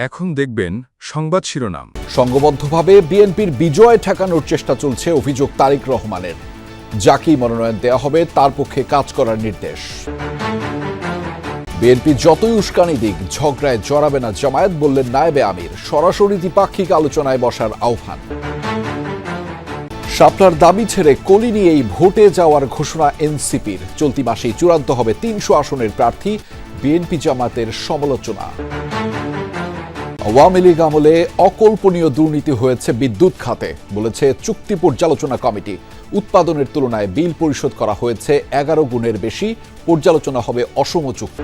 এখন দেখবেন সংবাদ শিরোনাম। সংঘবদ্ধভাবে বিএনপির বিজয় ঠেকানোর চেষ্টা চলছে, অভিযোগ তারেক রহমানের। যাকেই মনোনয়ন দেয়া হবে তার পক্ষে কাজ করার নির্দেশ। বিএনপি যতই উস্কানি দিক, ঝগড়ায় জড়াবে না জামায়াত, বললেন নায়েবে আমির। সরাসরি দ্বিপাক্ষিক আলোচনায় বসার আহ্বান। শাপলার দাবি ছেড়ে কলি নিয়েই ভোটে যাওয়ার ঘোষণা এনসিপির। চলতি মাসেই চূড়ান্ত হবে 300 আসনের প্রার্থী। বিএনপি জামায়াতের সমালোচনা। আওয়ামী লীগ আমলে অকল্পনীয় দুর্নীতি হয়েছে বিদ্যুৎ খাতে, বলেছে চুক্তি পর্যালোচনা কমিটি। উৎপাদনের তুলনায় বিল পরিশোধ করা হয়েছে 11 গুণের বেশি। পর্যালোচনা হবে অসম চুক্তি।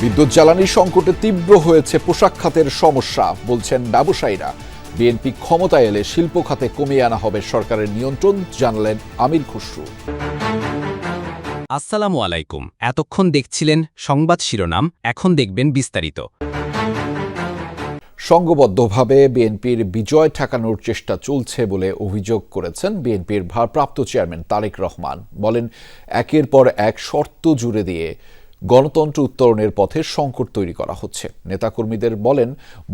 বিদ্যুৎ জ্বালানি সংকটে তীব্র হয়েছে পোশাক খাতের সমস্যা, বলছেন ব্যবসায়ীরা। বিএনপি ক্ষমতায় এলে শিল্প খাতে কমিয়ে আনা হবে সরকারের নিয়ন্ত্রণ, জানালেন আমির খসরু। আসসালামু আলাইকুম। এতক্ষণ দেখছিলেন সংবাদ শিরোনাম, এখন দেখবেন বিস্তারিত। সংঘবদ্ধভাবে বিএনপির বিজয় ঠেকানোর চেষ্টা চলছে বলে অভিযোগ করেছেন বিএনপির ভারপ্রাপ্ত চেয়ারম্যান তারেক রহমান। বলেন, একের পর এক শর্ত জুড়ে দিয়ে গণতন্ত্র উত্তরণের পথে সংকট তৈরি করা হচ্ছে। নেতাকর্মীদের বলেন,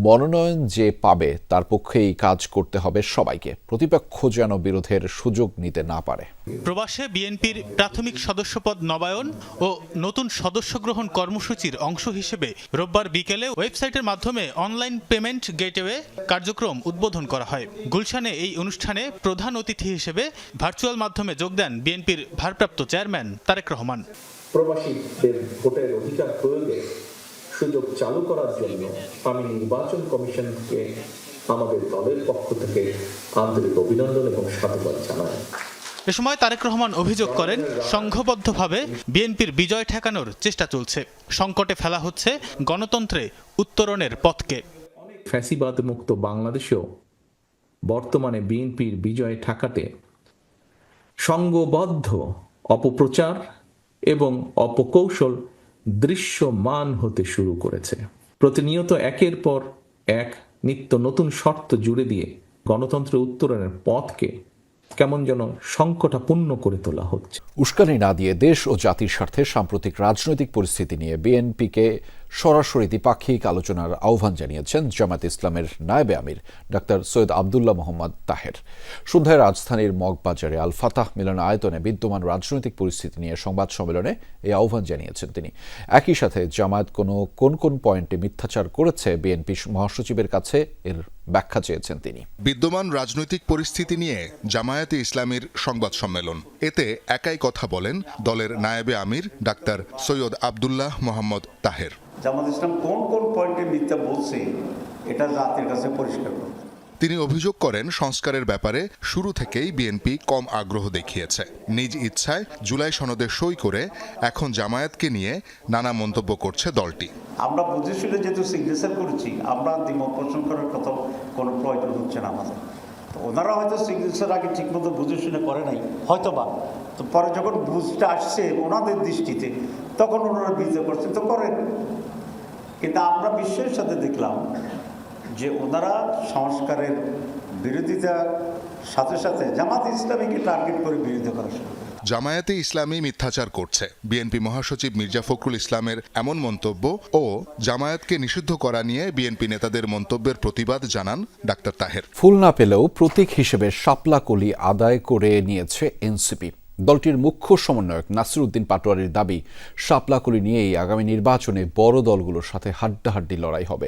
মনোনয়ন যে পাবে তার পক্ষেই কাজ করতে হবে সবাইকে। প্রতিপক্ষ যেন বিরোধের সুযোগ নিতে না পারে। প্রবাসে বিএনপির প্রাথমিক সদস্যপদ নবায়ন ও নতুন সদস্য গ্রহণ কর্মসূচির অংশ হিসেবে রোববার বিকেলে ওয়েবসাইটের মাধ্যমে অনলাইন পেমেন্ট গেটওয়ে কার্যক্রম উদ্বোধন করা হয়। গুলশানে এই অনুষ্ঠানে প্রধান অতিথি হিসেবে ভার্চুয়াল মাধ্যমে যোগ দেন বিএনপির ভারপ্রাপ্ত চেয়ারম্যান তারেক রহমান। প্রবাসীদের ভোটের অধিকার প্রয়োগে সুযোগ চালু করার জন্য আমি নির্বাচন কমিশনকে আমাদের দলের পক্ষ থেকে আন্তরিক অভিনন্দন এবং সাধুবাদ জানাই। এ সময় তারেক রহমান অভিযোগ করেন, সংঘবদ্ধভাবে বিএনপির বিজয় ঠেকানোর চেষ্টা চলছে। সংকটে ফেলা হচ্ছে গণতন্ত্রে উত্তরণের পথকে। ফ্যাসিবাদ মুক্ত বাংলাদেশেও বর্তমানে বিএনপির বিজয় ঠেকাতে সংঘবদ্ধ অপপ্রচার এবং অপকৌশল দৃশ্যমান হতে শুরু করেছে। প্রতিনিয়ত একের পর এক নিত্য নতুন শর্ত জুড়ে দিয়ে গণতন্ত্র উত্তরণের পথকে কেমন যেন সংকটাপূর্ণ করে তোলা হচ্ছে। উস্কানি না দিয়ে দেশ ও জাতির স্বার্থে সাম্প্রতিক রাজনৈতিক পরিস্থিতি নিয়ে বিএনপিকে সরাসরি দ্বিপাক্ষিক আলোচনার আহ্বান জানিয়েছেন জামায়াতে ইসলামের নায়েবে আমির ডাক্তার সৈয়দ আবদুল্লাহ মোহাম্মদ তাহের। সন্ধ্যায় রাজধানীর মগবাজারে আল ফাতাহ মিলনায়তনে বিদ্যমান রাজনৈতিক পরিস্থিতি নিয়ে সংবাদ সম্মেলনে এই আহ্বান জানিয়েছেন তিনি। একই সাথে জামায়াত কোন পয়েন্টে মিথ্যাচার করেছে বিএনপি মহাসচিবের কাছে এর ব্যাখ্যা চেয়েছেন তিনি। বিদ্যমান রাজনৈতিক পরিস্থিতি নিয়ে জামায়াতে ইসলামীর সংবাদ সম্মেলন। এতে একাই কথা বলেন দলের নায়েবে আমির ডাক্তার সৈয়দ আবদুল্লাহ মোহাম্মদ তাহের। জামাত ইসলাম কোন পয়েন্টে মিথ্যা বলছে এটা জাতির কাছে পরিষ্কার করবে। তিনি অভিযোগ করেন, সংস্কারের ব্যাপারে শুরু থেকেই বিএনপি কম আগ্রহ দেখিয়েছে। নিজ ইচ্ছায় জুলাই সনদে সই করে এখন জামায়াতকে নিয়ে নানা মন্তব্য করছে দলটি। আমরা বুঝে শুনে যেহেতু সিগনেচার করেছি, আমরা দ্বিমত পোষণ করার কথা কোনো প্রয়োজন হচ্ছে না আমাদের। ওনারা হয়তো সিগনেচার আগে ঠিকমতো বুঝে শুনে করে নাই হয়তো বা, তো পরে যখন বুঝতে আসছে ওনাদের দৃষ্টিতে তখন ওনারা বিরোধিতা করছেন, তো করেন। কিন্তু আমরা বিশ্বের সাথে দেখলাম যে ওনারা সংস্কারের বিরোধিতার সাথে সাথে জামাত ইসলামীকে টার্গেট করে বিরোধিতা করা শুরু করে। জামায়াতে ইসলামী মিথ্যাচার করছে। বিএনপি মহাসচিব মির্জা ফখরুল ইসলামের এমন মন্তব্য ও জামায়াতকে নিষিদ্ধ করা নিয়ে বিএনপি নেতাদের মন্তব্যের প্রতিবাদ জানান ডাক্তার তাহের। ফুল না পেলেও প্রতীক হিসেবে শাপলা কলি আদায় করে নিয়েছে এনসিপি। দলটির মুখ্য সমন্বয়ক নাসির উদ্দিন পাটোয়ারির দাবি, শাপলাকলি নিয়েই আগামী নির্বাচনে বড় দলগুলোর সাথে হাড্ডাহাড্ডি লড়াই হবে।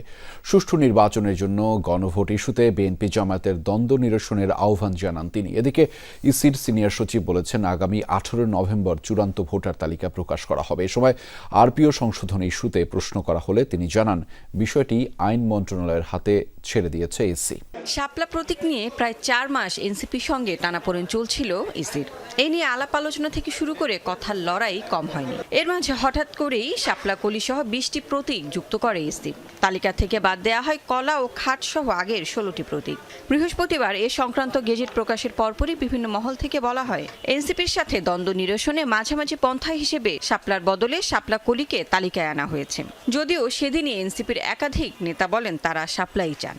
সুষ্ঠু নির্বাচনের জন্য গণভোট ইস্যুতে বিএনপি জামায়াতের দ্বন্দ্ব নিরসনের আহ্বান জানান তিনি। এদিকে ইসির সিনিয়র সচিব বলেছেন, আগামী 18 নভেম্বর চূড়ান্ত ভোটার তালিকা প্রকাশ করা হবে। এ সময় আরপিও সংশোধন ইস্যুতে প্রশ্ন করা হলে তিনি জানান, বিষয়টি আইন মন্ত্রণালয়ের হাতে ছেড়ে দিয়েছে ইসি। শাপলা প্রতীক নিয়ে প্রায় 4 মাস এনসিপির সঙ্গে টানাপোড়েন চলছিল ইসির। এই নিয়ে আলাপ আলোচনা থেকে শুরু করে কথার লড়াই কম হয়নি। এর মাঝে হঠাৎ করেই শাপলা কলি সহ 20টি প্রতীক যুক্ত করে ইসি। তালিকা থেকে বাদ দেওয়া হয় কলা ও খাট সহ আগের 16টি প্রতীক। বৃহস্পতিবার এ সংক্রান্ত গেজেট প্রকাশের পরপরই বিভিন্ন মহল থেকে বলা হয়, এনসিপির সাথে দ্বন্দ্ব নিরসনে মাঝামাঝি পন্থা হিসেবে শাপলার বদলে শাপলা কলিকে তালিকায় আনা হয়েছে। যদিও সেদিনই এনসিপির একাধিক নেতা বলেন তারা শাপলাই চান।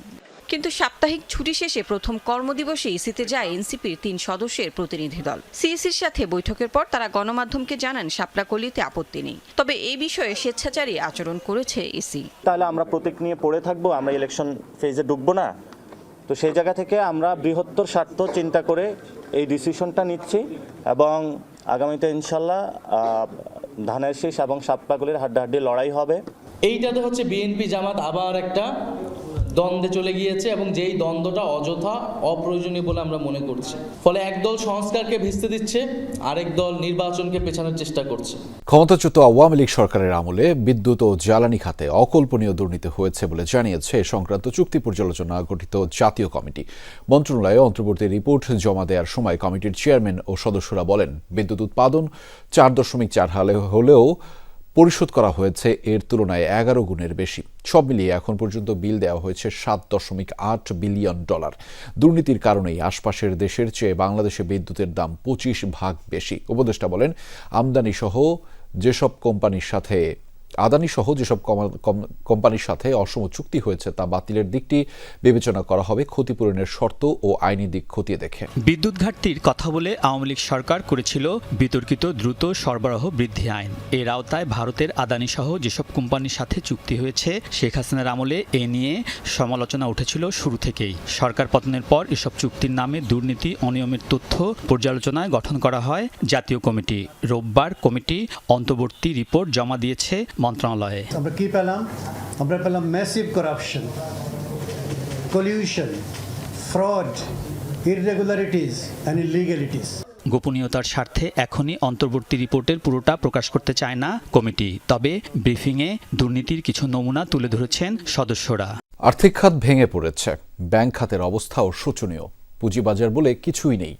কিন্তু সাপ্তাহিক ছুটি শেষে প্রথম কর্মদিবসে ইসিতে যায় এনসিপির 3 সদস্যের প্রতিনিধি দল। সিইসির সাথে বৈঠকের পর তারা গণমাধ্যমকে জানান শাপলাকলিতে আপত্তি নেই, তবে এই বিষয়ে স্বেচ্ছাচারী আচরণ করেছে ইসি। তাহলে আমরা প্রতীক নিয়ে পড়ে থাকবো, আমরা ইলেকশন ফেজে ঢুকবো না। তো সেই জায়গা থেকে আমরা বৃহত্তর স্বার্থ চিন্তা করে এই ডিসিশনটা নিচ্ছি এবং আগামীতে ইনশাল্লাহ ধানের শীষ এবং শাপলাকলির হাড্ডাহাড্ডি লড়াই হবে। এইটাতে হচ্ছে বিএনপি জামাত আবার একটা দ্বন্দ্বে চলে গিয়েছে এবং যেই দ্বন্দ্বটা অযথা অপ্রয়োজনীয় বলে আমরা মনে করছি। ফলে একদল সংস্কারকে ভিস্তে দিচ্ছে, আরেক দল নির্বাচনকে পেছানোর চেষ্টা করছে। ক্ষমতাচ্যুত আওয়ামী লীগ সরকারের আমলে বিদ্যুৎ ও জ্বালানি খাতে অকল্পনীয় দুর্নীতি হয়েছে বলে জানিয়েছে এ সংক্রান্ত চুক্তি পর্যালোচনা গঠিত জাতীয় কমিটি। মন্ত্রণালয়ে অন্তর্বর্তী রিপোর্ট জমা দেওয়ার সময় কমিটির চেয়ারম্যান ও সদস্যরা বলেন, বিদ্যুৎ উৎপাদন 4.4 হলেও পরিশোধ করা হয়েছে এর তুলনায় 11 গুণের বেশি। সব মিলিয়ে এখন পর্যন্ত বিল দেওয়া হয়েছে $7.8 বিলিয়ন। দুর্নীতির কারণেই আশপাশের দেশের চেয়ে বাংলাদেশে বিদ্যুতের দাম 25 ভাগ বেশি। উপদেষ্টা বলেন, আদানি সহ যেসব কোম্পানির সাথে অসম চুক্তি হয়েছে তা বাতিলের দিকটি বিবেচনা করা হবে ক্ষতিপূরণের শর্ত ও আইনি দিক খতিয়ে দেখে। বিদ্যুৎ ঘাটতির কথা বলে আওয়ামী লীগ সরকার করেছিল বিতর্কিত দ্রুত সরবরাহ বৃদ্ধি আইন। এর আওতায় ভারতের আদানি সহ যেসব কোম্পানির সাথে চুক্তি হয়েছে শেখ হাসিনার আমলে এ নিয়ে সমালোচনা উঠেছিল শুরু থেকেই। সরকার পতনের পর এসব চুক্তির নামে দুর্নীতি অনিয়মের তথ্য পর্যালোচনায় গঠন করা হয় জাতীয় কমিটি। রোববার কমিটি অন্তর্বর্তী রিপোর্ট জমা দিয়েছে মন্ত্রণালয়ে। আমরা কি পেলাম? আমরা পেলাম massive corruption, collusion, fraud, irregularities and illegalities. গোপনীয়তার স্বার্থে এখনই অন্তর্বর্তী রিপোর্টের পুরোটা প্রকাশ করতে চায় না কমিটি, তবে ব্রিফিংয়ে দুর্নীতির কিছু নমুনা তুলে ধরেছেন সদস্যরা। আর্থিক খাত ভেঙে পড়েছে, ব্যাংক খাতের অবস্থাও শোচনীয়, পুঁজিবাজার বলে কিছুই নেই।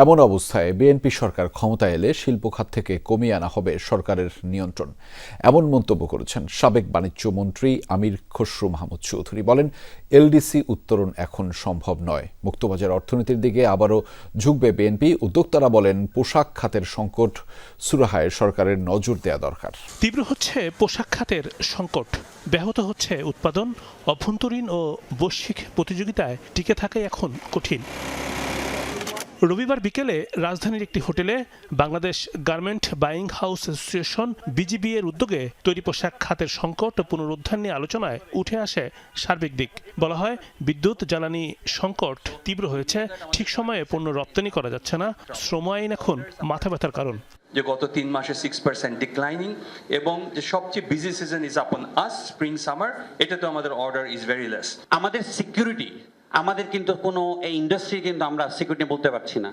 এমন অবস্থায় বিএনপি সরকার ক্ষমতায় এলে শিল্প খাত থেকে কমিয়ে আনা হবে সরকারের নিয়ন্ত্রণ, এমন মন্তব্য করেছেন সাবেক বাণিজ্য মন্ত্রী আমির খসরু মাহমুদ চৌধুরী। বলেন, এলডিসি উত্তরণ এখন সম্ভব নয়। মুক্তবাজার অর্থনীতির দিকে আবারও ঝুঁকবে বিএনপি। উদ্যোক্তারা বলেন, পোশাক খাতের সংকট সুরাহায় সরকারের নজর দেওয়া দরকার। তীব্র হচ্ছে পোশাক খাতের সংকট, ব্যাহত হচ্ছে উৎপাদন, অভ্যন্তরীণ ও বৈশ্বিক প্রতিযোগিতায় টিকে থাকাই এখন কঠিন। রবিবার বিকেলে রাজধানীর একটি হোটেলে Bangladesh garment buying house association BGB এর উদ্যোগে তৈরি পোশাক খাতের সংকট ও পুনরুদ্ধার নিয়ে আলোচনায় উঠে আসে সার্বিক দিক। বলা হয়, বিদ্যুৎ জ্বালানি সংকট তীব্র হয়েছে, ঠিক সময়ে পণ্য রপ্তানি করা যাচ্ছে না, শ্রম আইন এখন মাথা ব্যথার কারণ। যে গত 3 মাসে 6% ডিক্লাইনিং এবং যে সবচেয়ে বিজি সিজন ইজ আপন আস, স্প্রিং সামার, এটা তো আমাদের অর্ডার ইজ ভেরি লেস। আমাদের সিকিউরিটি, আমাদের কিন্তু কোনো এই ইন্ডাস্ট্রি কিন্তু আমরা সিকিউরিটি বলতে পারছি না।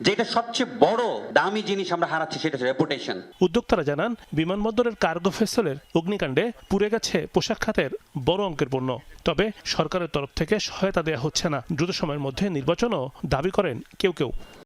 যেটা সবচেয়ে বড় দামি জিনিস আমরা হারাচ্ছি সেটা হচ্ছে রেপুটেশন। উদ্যোক্তারা জানান, বিমানবন্দরের কার্গো ভেসেলের অগ্নিকাণ্ডে পুড়ে গেছে পোশাক খাতের বড় অঙ্কের পণ্য। তবে সরকারের তরফ থেকে সহায়তা দেওয়া হচ্ছে না। দ্রুত সময়ের মধ্যে নির্বাচনও দাবি করেন কেউ কেউ।